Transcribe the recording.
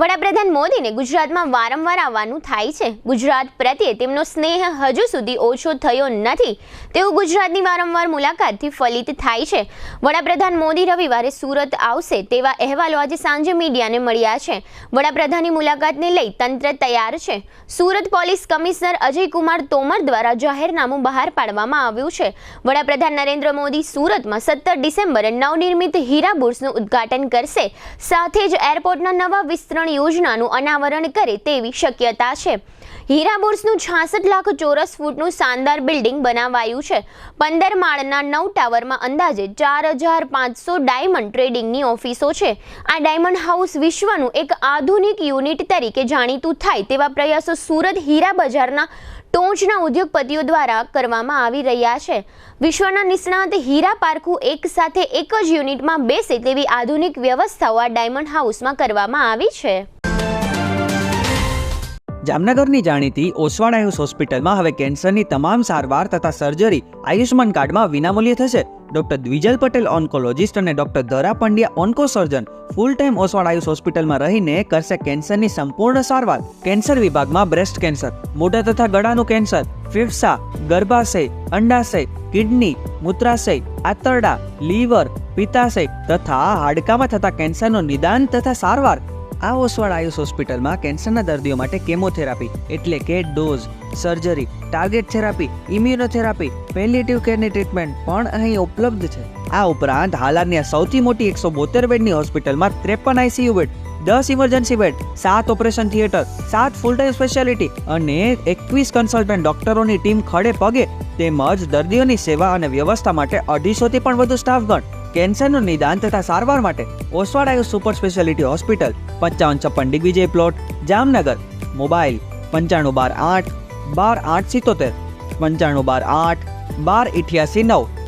વડાપ્રધાન મોદીને ગુજરાતમાં વારંવાર આવવાનું થાય છે. ગુજરાત પ્રત્યે તેમનો સ્નેહ હજુ સુધી ઓછો થયો નથી તેવું ગુજરાતની વારંવાર મુલાકાતથી ફલિત થાય છે. વડાપ્રધાન મોદી રવિવારે સુરત આવશે તેવા અહેવાલો આજે સાંજે મીડિયાને મળ્યા છે. વડાપ્રધાનની મુલાકાતને લઈ તંત્ર તૈયાર છે. સુરત પોલીસ કમિશનર અજયકુમાર તોમર દ્વારા જાહેરનામું બહાર પાડવામાં આવ્યું છે. વડાપ્રધાન નરેન્દ્ર મોદી સુરતમાં 17 ડિસેમ્બરે નવનિર્મિત હીરા બુર્સનું ઉદ્ઘાટન કરશે. સાથે જ એરપોર્ટના નવા વિસ્તરણ યોજનાનું અનાવરણ કરે તેવી શક્યતા છે. હીરા બુર્સનું 66 લાખ ચોરસ ફૂટનું શાનદાર બિલ્ડિંગ બનાવાયું છે. 15 માળના 9 ટાવરમાં અંદાજે 4500 ડાયમંડ ટ્રેડિંગની ઓફિસો છે. આ ડાયમંડ હાઉસ વિશ્વનું એક આધુનિક યુનિટ તરીકે જાણીતું થાય તેવા પ્રયાસો સુરત હીરા બજારના ટોચના ઉદ્યોગપતિઓ દ્વારા કરવામાં આવી રહ્યા છે. વિશ્વના નિષ્ણાત હીરા પારખું એક સાથે એક જ યુનિટમાં બેસે તેવી આધુનિક વ્યવસ્થાઓ આ ડાયમંડ હાઉસમાં કરવામાં આવી છે. જામનગરની જાણીતી ઓસવાડ આયુષ હોસ્પિટલમાં હવે કેન્સરની તમામ સારવાર તથા સર્જરી આયુષ્માન કાર્ડમાં વિનામૂલ્યે થશે. ડોક્ટર દ્વિજલ પટેલ ઓન્કોલોજીસ્ટ અને ડોક્ટર ધરા પંડ્યા ઓન્કો સર્જન ફૂલ ટાઈમ ઓસવાડ આયુષ હોસ્પિટલમાં રહીને કરશે કેન્સરની સંપૂર્ણ સારવાર. કેન્સર વિભાગમાં બ્રેસ્ટ કેન્સર, મોઢા તથા ગળાનું કેન્સર, ફેફસા, ગર્ભાશય, અંડાશય, કિડની, મૂત્રાશય, આંતરડા, લીવર, પિત્તાશય તથા હાડકામાં થતા કેન્સરનું નિદાન તથા સારવાર. આ ઓસવાડ આયુષ હોસ્પિટલમાં કેન્સરના દર્દીઓ માટે કેમોથેરાપી એટલે કે dose, surgery, target therapy, immunotherapy, palliative કેરની ટ્રીટમેન્ટ પણ અહીં ઉપલબ્ધ છે. આ ઉપરાંત હાલારની સૌથી મોટી 172 બેડની હોસ્પિટલમાં 53 ICU bed, 10 emergency bed, 7 operation theatre, 7 full time speciality અને 21 કન્સલ્ટન્ટ ડોક્ટરોની ટીમ ખડે પગે તેમજ દર્દીઓની સેવા અને વ્યવસ્થા માટે 250 થી પણ વધુ સ્ટાફગણ. કેન્સરનું નિદાન તથા સારવાર માટે Oswal Ayush super speciality hospital, 5556 Digvijay plot, Jamnagar. Mobile 9512 8 12877, 9512 8 12889.